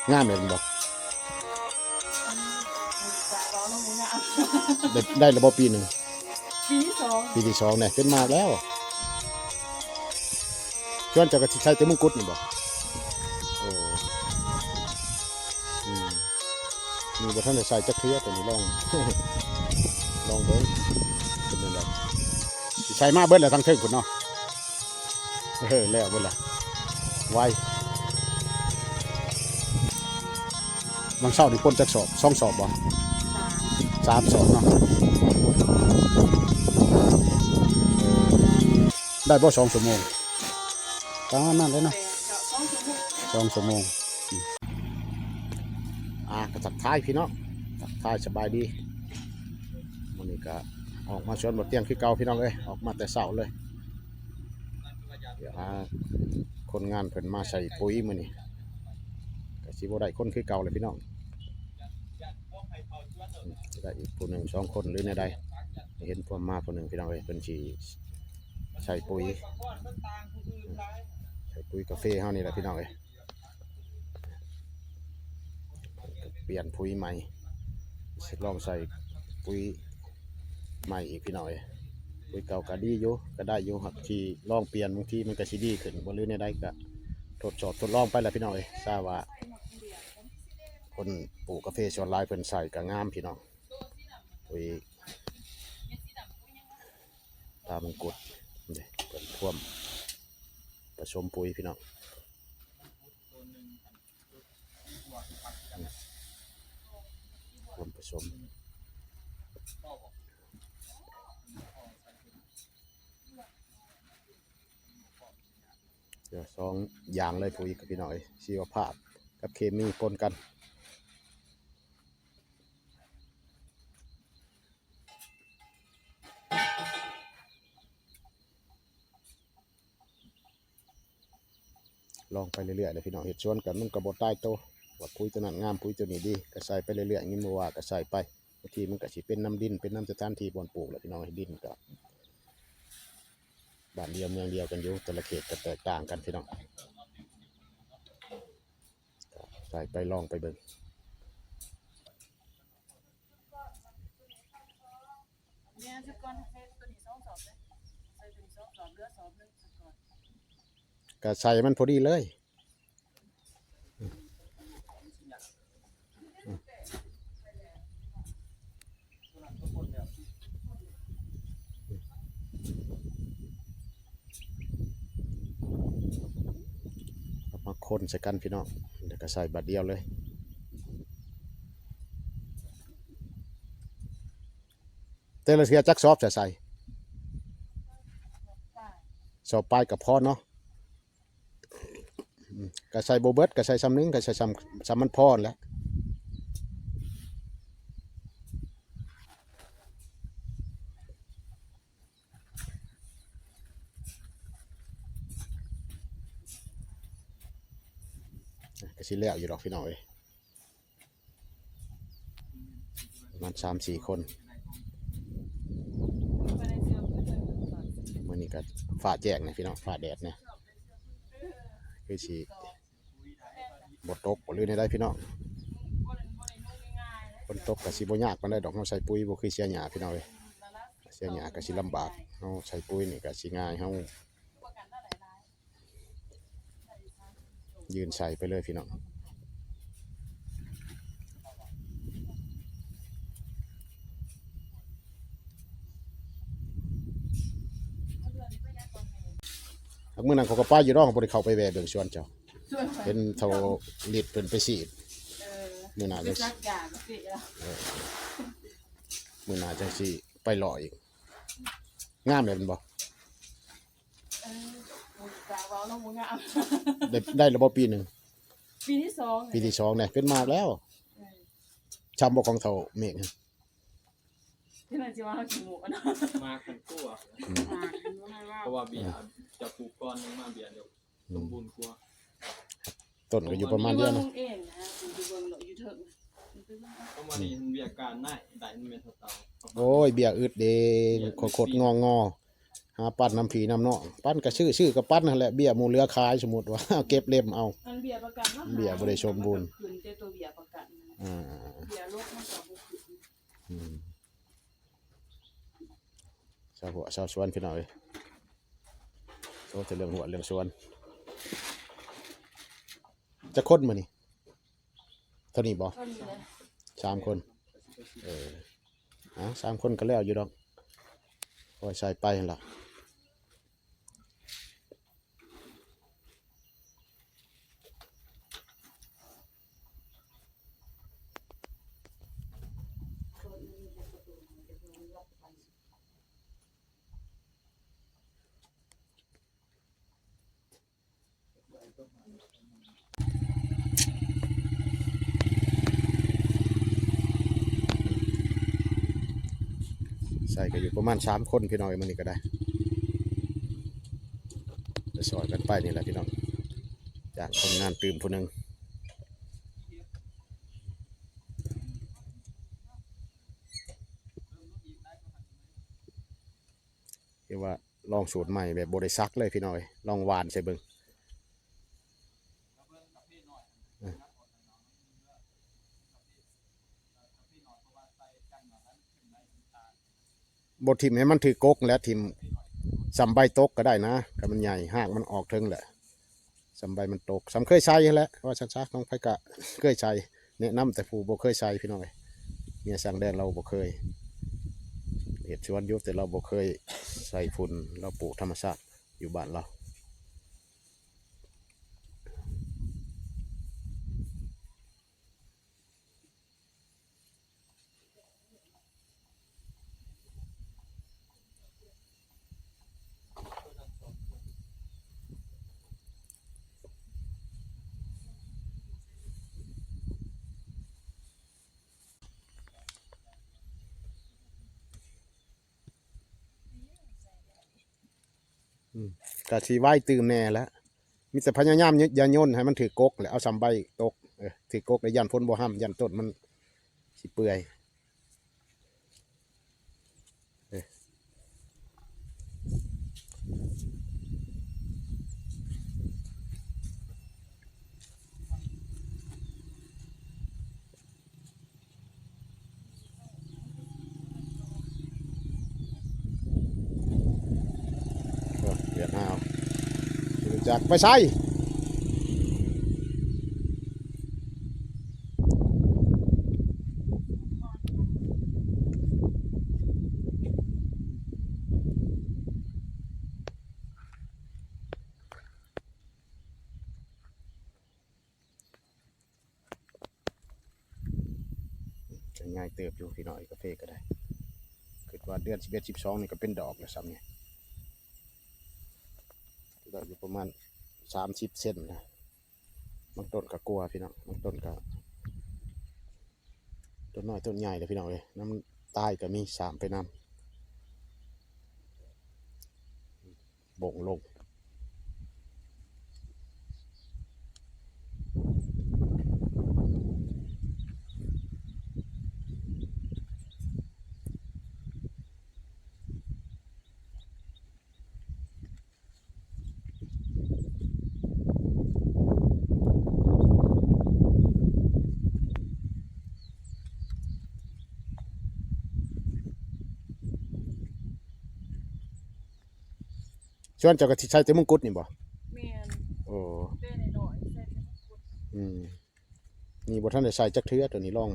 งามเลยมันบอกได้ระบบปีหนึ่งปีที่สองเนี่ยเป็นมาแล้วชวนจะกระใช้เต็มมงกุฎนี่บอกโอ้มีบทท่านจะใส่จักเทียตัวนี้ลอง ลองเบิ้งเป็นยังไงใส่มาเบิ้ลแล้วทั้งเทิงคุณเนาะแล้วเบิ้ลละไวบางเช้านี่คนจักสอบ2 สอบบ่3 สอบเนาะได้บ่2 ชั่วโมงประมาณนั้นเลยเนาะ2 ชั่วโมงก็ทักทายพี่น้องทักทายสบายดีวันนี้ก็ออกมาชวนบทเตียงคือเก่าพี่น้องเอ้ยออกมาแต่เช้าเลยเดี๋ยวคนงานเพิ่นมาใส่ปุ๋ยมื้อนี้ก็สิบ่ได้คนคือเก่าเลยพี่น้องได้อีกผู้หนึ่ง2 คนหรือในใดเห็นพวกมาผู้หนึ่งพี่น้องเอ้ยเพิ่นสิใส่ปุ๋ยกาแฟเฮานี่แหละพี่น้องเอ้ยเปลี่ยนปุ๋ยใหม่ลองใส่ปุ๋ยใหม่อีกพี่น้องเอ้ยปุ๋ยเก่าก็ดีอยู่ก็ได้อยู่ครับที่ลองเปลี่ยนบางทีมันก็สิดีขึ้นบ่หรือในใดก็ทดลองไปแล้วพี่น้องเอ้ยทราบว่าคนปลูกกาแฟส่วนหลายเพิ่นใส่ก็งามพี่น้องปุ๋ยตามงกุฎนี่เพิ่นท่วมผสมปุ๋ยพี่น้องท่วมผสมเดี๋ยว2 อย่างเลยปุ๋ยกับพี่น้องชีวภาพกับเคมีปนกันลองไปเรื่อยๆเลยพี่น้องเห็ดชวนกันมันกระบอกใต้โตว่าปุ๋ยตัวนั้นงามปุ๋ยตัวนี้ดีก็ใส่ไปเรื่อยๆงี้มัวก็ใส่ไปบางทีมันก็สิเป็นน้ำดินเป็นน้ำสถานที่บ่อนปลูกแหละพี่น้องดินก็บ้านเดียวเมืองเดียวกันอยู่แต่ละเขตก็แตกต่างกันพี่น้องใส่ไปลองไปเบิ่งก็ใส่มันพอดีเลยมาคนใส่กันพี่น้องเดี๋ยวก็ใส่บัดเดียวเลยเตลเสียจักซอบใส่สอบปลายกับพอเนาะก็ใส่โบเบิร์ตก็ใส่ซ้ำนึงก็ใส่ซ้ำมันพอแล้วก็สิแล้วอยู่ดอกพี่น้องประมาณ3-4 คนมื่อนี้ก็ฝ่าแจกนะพี่น้องฝ่าแดดเนี่ยคือสิบดตกหรือในได้พี่น้องฝนตกกับสิบ่ยากปานใดดอกเราใส่ปุ๋ยบ่คือเสียหญ้าพี่น้องเสียหญ้าก็สิลำบากเราใส่ปุ๋ยนี่ก็สิง่ายเรายืนใส่ไปเลยพี่น้องเมื่อนั้นเขาก็ป้าอยู่ร้องบริเขาไปแวะเบิ่งสวนเจ้าเป็นเท่าลิดเป็นไปสีดมื่อหนาจังมื่อหนาจังสิไปหล่ออีกงามเลยมันบอกได้ระบบปีหนึ่งปีที่สองเนี่ยเป็นมาแล้วชำบอกของเท่าเมฆที่ไหนจะว่าเขาขี้หมูนะมาขันตัวเพราะว่าเบียร์จะปลูกก้อนมาเบียร์เดี๋ยวสมบูรณ์กว่าต้นก็อยู่ประมาณเดียวนะเพราะว่านี่เบียร์การน่ายได้เมทัลเตาโอ้ยเบียร์อึดเด้ขดงอหาปั้นน้ำผีน้ำเนาะปั้นก็ชื่อก็ปั้นนั่นแหละเบียร์มูเรือขายสมมติว่าเก็บเล่มเอาเบียร์ประกันเบียร์บริสมบูรณ์ เดี๋ยวโรคมันก็บ่ขึ้น ชาวสวนพี่น้อยโอ้แต่เรื่องหัวเรื่องสวนจะคนมานี่เท่านี้บ่ เท่านี้เลย 3 คน3 คนก็แล้วอยู่ดอกคอยใส่ไปหั่นล่ะใส่ก็อยู่ประมาณ3 คนพี่น้อยมันนี่ก็ได้ไปสอยกันไปนี่แหละพี่น้องจากคนงานตื่มผู้หนึงเรียกว่าลองสูตรใหม่แบบบ่ได้ซักเลยพี่น้อยลองหวานใส่เบิ่งบ่ทิ่มให้มันถือกกและทิ่มสำใบตกก็ได้นะถ้ามันใหญ่หากมันออกเทิงแหละสำใบมันตกสำเคยใช้แหละว่าชักๆน้องไผกะเคยใช้แนะนำแต่ผู้บ่เคยใช้พี่น้อยเมียสั่งแดนเราบ่เคยเฮ็ดสวนอยู่แต่เราบ่เคยใส่ฝุ่นเราปลูกธรรมชาติอยู่บ้านเราก็สิไว้ตื่มแน่แล้วมีแต่พยายามอย่าโยนให้มันถือกกแล้วเอาสำใบตกถือกกแล้วยันพ้นบ่ห้ามยันต้นมันสิเปื่อยเดือดเอาจากไปใส่ง่ายเติบอยู่พี่น้อยกาแฟก็ได้คิดว่าเดือน11 12นี่ก็เป็นดอกแล้วซ้ำเนี่ยดอกอยู่ประมาณ30 เซนนะบางต้นก็กลัวพี่น้องบางต้นก็ต้นน้อยต้นใหญ่เลยพี่น้องเลยน้ำใต้ก็มี3ไปน้ำบ่งลงส่วนเจ้าก็ใช้แต่มงกุฎนี่บ่ แม่น โอ้ เด้น้อยๆใส่เป็นมะกรูด นี่บ่ทันได้ใส่จักเทื่อตัวนี้ลอง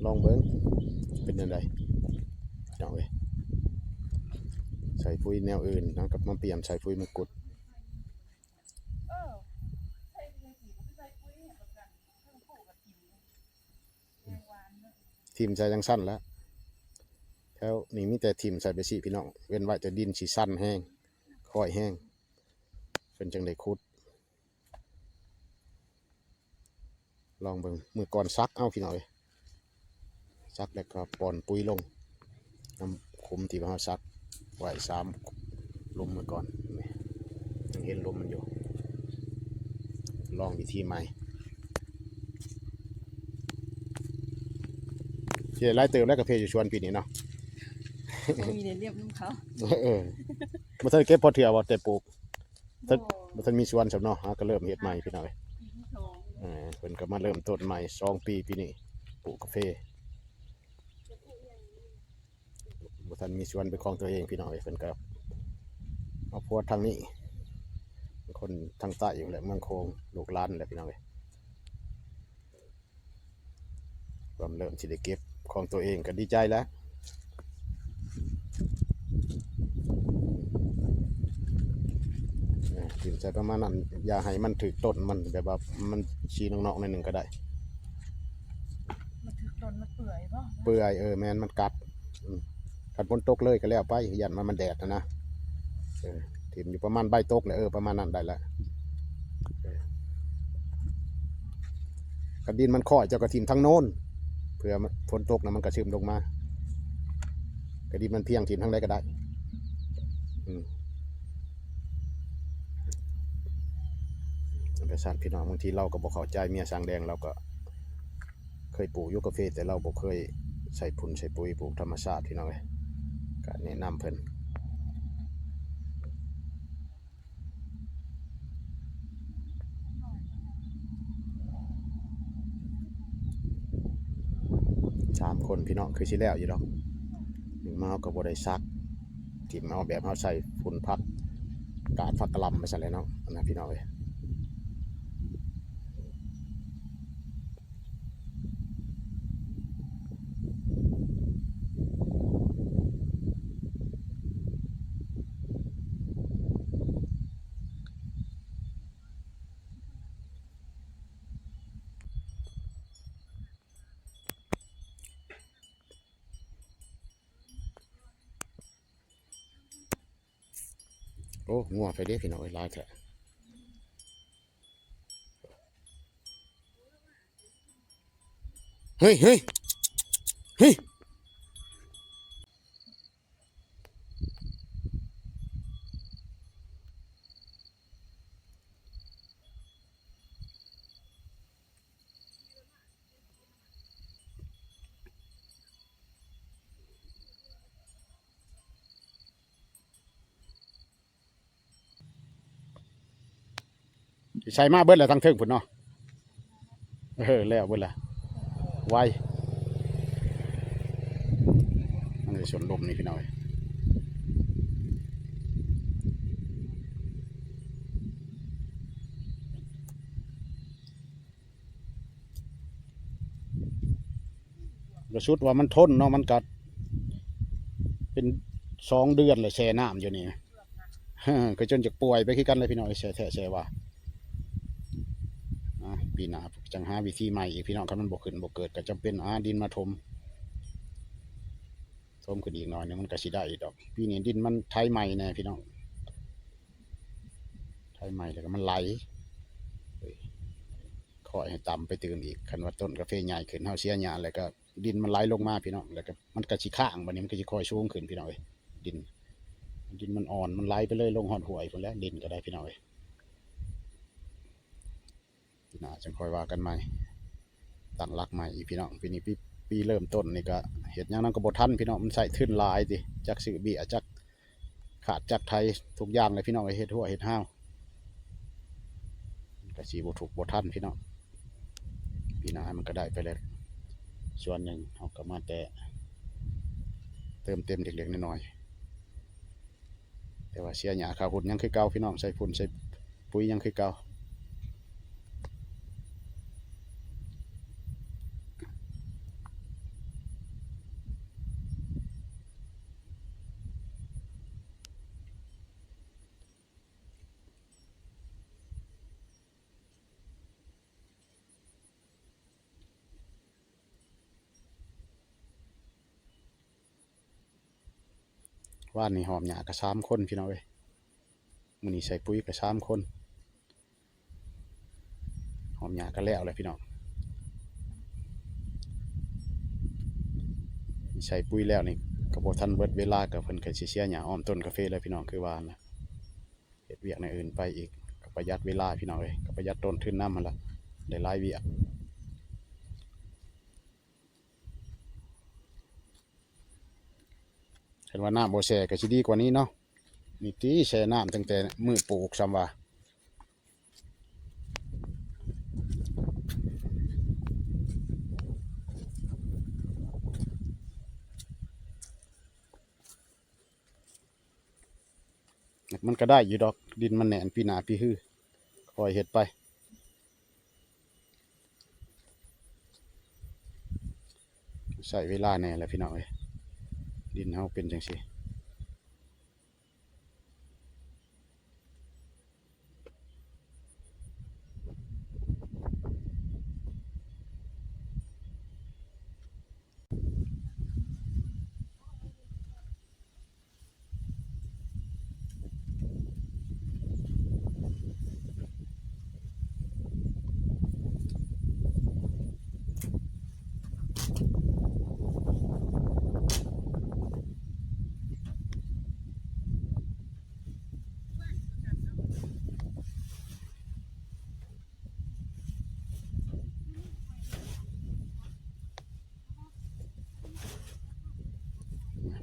ลองเบิ่งเป็นจังไดเจ้าเอ้ยใส่ปุ๋ยแนวอื่นนะกับมาเปลี่ยนใส่ปุ๋ยมงกุฎ ใส่เป็นสีมันก็ใส่ปุ๋ยให้ประกันทั้งคู่กับทิมแมงวานเนาะ ทีมใส่จังสั้นแล้วแถวนี่มีแต่ทีมใส่ไปสิพี่น้องเว้นไว้แต่ดินสิสั้นแห้งค่อยแห้งเป็นจังได๋ขุดลองเบิ่งมือก่อนซักเอาพี่น้อยซักแล้วก็ป้อนปุ๋ยลงน้ำคุมที่เราซักไว้3 ลมมือก่อนนี่ยังเห็นลมมันอยู่ลองวิธีใหม่เที่ยไล่เติมแล้วกาแฟอยู่ชวนปีนี้เนาะ บ่มีเรียบน้ำเขา บ่ทันเก็บพอเถื่อว่าแต่ปลูก บ่ บ่ทันมีสวนสำเนาะก็เริ่มเฮ็ดใหม่พี่น้อย ปีที่2 เพิ่นก็มาเริ่มต้นใหม่2 ปีปีนี้ปลูกกาแฟบ่ทันมีสวนเป็นของตัวเองพี่น้องเพิ่นก็เอาพัวทางนี้เป็นคนทางใต้อยู่แหละเมืองโคงลูกหลานแหละพี่น้องความเริ่มสิได้เก็บของตัวเองก็ดีใจแล้วถึงใจประมาณนั้นอย่าให้มันถึกต้นมันแบบว่ามันชี้นอกๆหน่อยหนึงก็ได้ มันถือต้นมันเปื่อยป่ะ เปื่อยแมนมันกัดกัดฝนตกเลยก็แล้วไปยันมันแดดนะถิ่มอยู่ประมาณใบตกเลยประมาณนั้นได้แล้วกระดินมันค่อยเจ้ากระถิ่มทั้งโน้นเพื่อฝนตกนะมันกระชื้มลงมากระดินมันเพียงถิ่มทั้งใดก็ได้ไปสั่นพี่น้องบางทีเราก็บอกเข้าใจเมียสางแดงเราก็เคยปลูกยูคาเฟ่แต่เราบอกเคยใส่พุ่นใส่ปุ๋ยปลูกธรรมชาติพี่น้องเลยก็แนะนำเพิ่น3 คนพี่น้องคือสิแล้วอยู่ดอกมาเอากับบริษัทถิ่มเอาแบบเอาใส่ฝุ่นพักกาดพักกระลำไปใส่เลยเนาะนะพี่น้องเลยโอ้งัวไปเด้พี่น้องลายแท้เฮ้ยเฮ้ยเฮ้ยใส่มาเบิดแล้วทั้งเทิงพุ่นเนาะแล้วเบิดละไวมันจะชนลมนี่พี่น้อยกระชุดว่ามันทนเนาะมันกัดเป็น2 เดือนเลยแช่น้ำอยู่นี่ก็จนจะป่วยไปคือกันเลยพี่น้อยแช่แท้แช่ว่าปีหน้าจังหาวิธีใหม่อีกพี่น้องคันมันบกขึ้นบกเกิดก็จำเป็นดินมาถมขึ้นอีกหน่อยนึงมันก็สิได้อีกดอกปีนี้ดินมันไถใหม่แน่พี่น้องไถใหม่แล้วก็มันไหลคอยให้ต่ำไปตื่นอีกคันว่าต้นกาแฟใหญ่ขึ้นเฮาเสียหญ้าแล้วก็ดินมันไหลลงมาพี่น้องแล้วก็มันก็สิข้างบัดนี้มันก็สิค่อยสูงขึ้นพี่น้องเอ้ยดินมันอ่อนมันไหลไปเลยลงหอดห้วยพุ่นแล้วดินก็ได้พี่น้องเอ้ยปีหน้าจังค่อยว่ากันใหม่ตั้งหลักใหม่อีกพี่น้องปีนี้ปีเริ่มต้นนี่ก็เห็ดยังนั่งก็บ่ทันพี่น้องมันใส่ทึ้นลายดิจักซื้อเบี้ยจักขาดจักไทยทุกอย่างเลยพี่น้องเฮ็ดหัวเฮ็ดห้าวก็สิบ่ถูกบ่ทันพี่น้องปีหน้ามันก็ได้ไปเลยส่วนหนึ่งเอาก็มาแต่เติมเต็มเล็กๆน้อยๆแต่ว่าเสียหญ้าข้าวหุ่นยังคือเก่าพี่น้องใส่ฝุ่นใส่ปุ๋ยยังคือเก่าว่านนี่หอมหญ้าก็3 คนพี่น้องเอ้ยมื้อนี้ใส่ปุ๋ยก็3 คนหอมหญ้าก็แล้วเลยพี่น้องใส่ปุ๋ยแล้วนี่ก็บ่ทันเบิดเวลากับเพิ่นก็สิเสียหญ้าอ้อมต้นกาแฟแล้วพี่น้องคือว่านะเฮ็ดเวียกในอื่นไปอีกก็ประหยัดเวลาพี่น้องเอ้ยก็ประหยัดต้นทุนน้ำมันละได้หลายเวียกเห็นว่าน้ำบ่แช่ก็สิดีกว่านี้เนาะนี่ติแช่น้ำตั้งแต่มื้อปลูกซ้ำว่า มันก็ได้อยู่ดอกดินมันแหนนปีหน้าปีฮื้อคอยเฮ็ดไปใช้เวลาแน่แหละพี่น้องเอ้ยดินเฮาเป็นจังซี่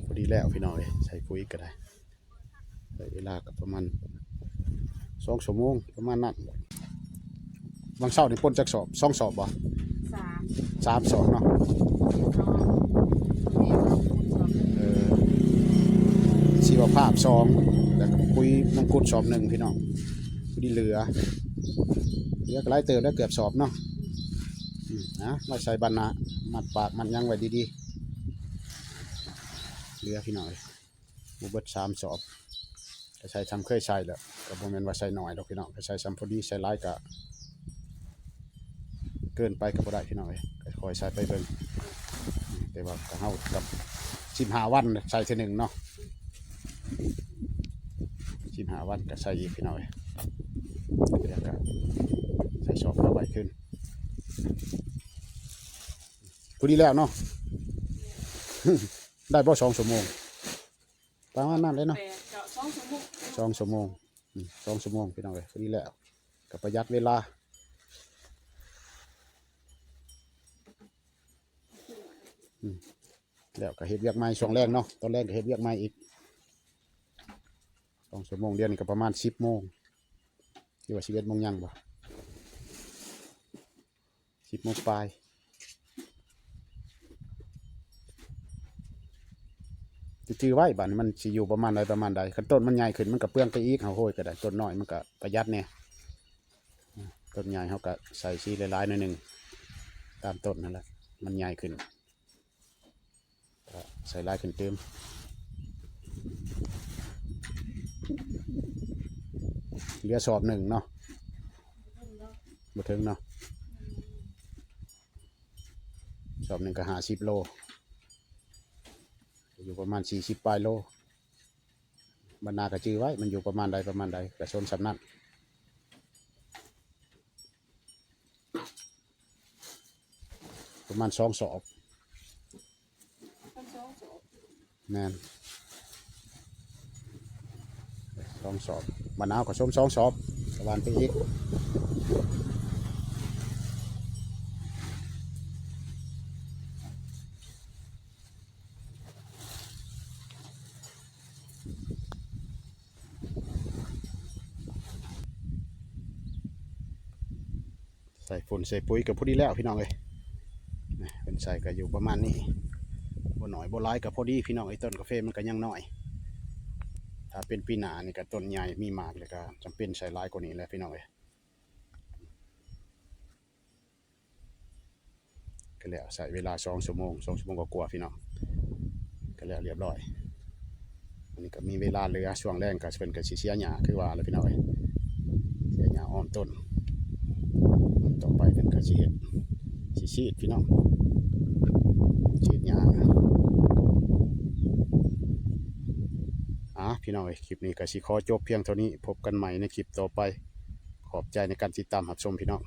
พอดีแล้วพี่น้องเอ้ยใส่ปุ๋ยก็ได้ใช้เวลาก็ประมาณ2 ชั่วโมงประมาณนั้นบางเช้านี่พ่นจักสอบ2 สอบบ่ สาม 3 สอบเนาะ เออชีวภาพ2แล้วก็ปุ๋ยมังคุดสอบ1พี่น้องพอดีเหลือก็ไล่เติมได้เกือบสอบเนาะนะไว้ใส่บรรณามัดปากมันยังไว้ดีๆเหลือพี่น้องบุเบิด3 สอบก็ใช้ทำเคยใช้แล้วก็บ่แม่นว่าใส่น้อยดอกพี่น้องก็ใช้ซ้ำพอดีใส่หลายก็เกินไปก็บ่ได้พี่น้องก็คอยใส่ไปเบิ่งแต่ว่าก็เฮากับ15 วันใส่เทื่อหนึ่งเนาะ15 วันก็ใส่อีกพี่น้องเดี๋ยวก็ใส่สอบเข้าไปขึ้นพอดีแล้วเนาะ ได้บ่2 ชั่วโมงประมาณนั้นเลยเนาะ แปดเจาะ2 ชั่วโมง 2 ชั่วโมง2 ชั่วโมงพี่น้องพอดีแล้วก็ประหยัดเวลาแล้วก็เฮ็ดเวียกใหม่ช่วงแรกเนาะตอนแรกก็เฮ็ดเวียกใหม่อีก2 ชั่วโมงเดือนนี้ก็ประมาณ10 โมงหรือว่า11 โมงยังบ่10 โมงปลายจื้อไว้บัดนี้มันสิอยู่ประมาณใดประมาณใดคันต้นมันใหญ่ขึ้นมันก็เปลืองไปอีกเฮาโหยก็ได้ต้นน้อยมันก็ประหยัดแน่ต้นใหญ่เฮาก็ใส่สีหลายๆหน่อยหนึงตามต้นนั่นแหละมันใหญ่ขึ้นก็ใส่หลายขึ้นเติมเหลือสอบ1เนาะบ่ถึงเนาะสอบ1ก็50 โลอยู่ประมาณ40 ปลายโลบรรณากระจือไว้มันอยู่ประมาณใดประมาณใดกระชนสำนักประมาณ2 สอบ ทั้ง2 สอบ แม่น2 สอบบรรณาวก็ส้ม2 สอบตะวันไปอีกใส่ฝุ่นใส่ปุ๋ยกับพอดีแล้วพี่น้องเลยเป็นใส่ก็อยู่ประมาณนี้บ่หน่อยบ่ร้ายกับพอดีพี่น้องไอ้ต้นกาแฟมันก็ยังน้อยถ้าเป็นปีหน้านี่ก็ต้นใหญ่มีหมากเลยก็จำเป็นใส่ร้ายกว่านี้แหล้วพี่น้องเลยก็แล้วใส่เวลา2 ชั่วโมง2 ชั่วโมงกว่าพี่น้องก็แล้วเรียบร้อยอันนี้ก็มีเวลาเหลือช่วงแรกก็เป็นกับเสียหญ้าคือว่าแล้วพี่น้องเลยเสียหญ้าอ้อมต้นต่อไปเป็นกระชีดชีดพี่น้องชีดหญ้าพี่น้องคลิปนี้ก็สิขอจบเพียงเท่านี้พบกันใหม่ในคลิปต่อไปขอบใจในการติดตามรับชมพี่น้อง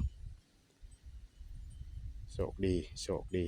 โชคดี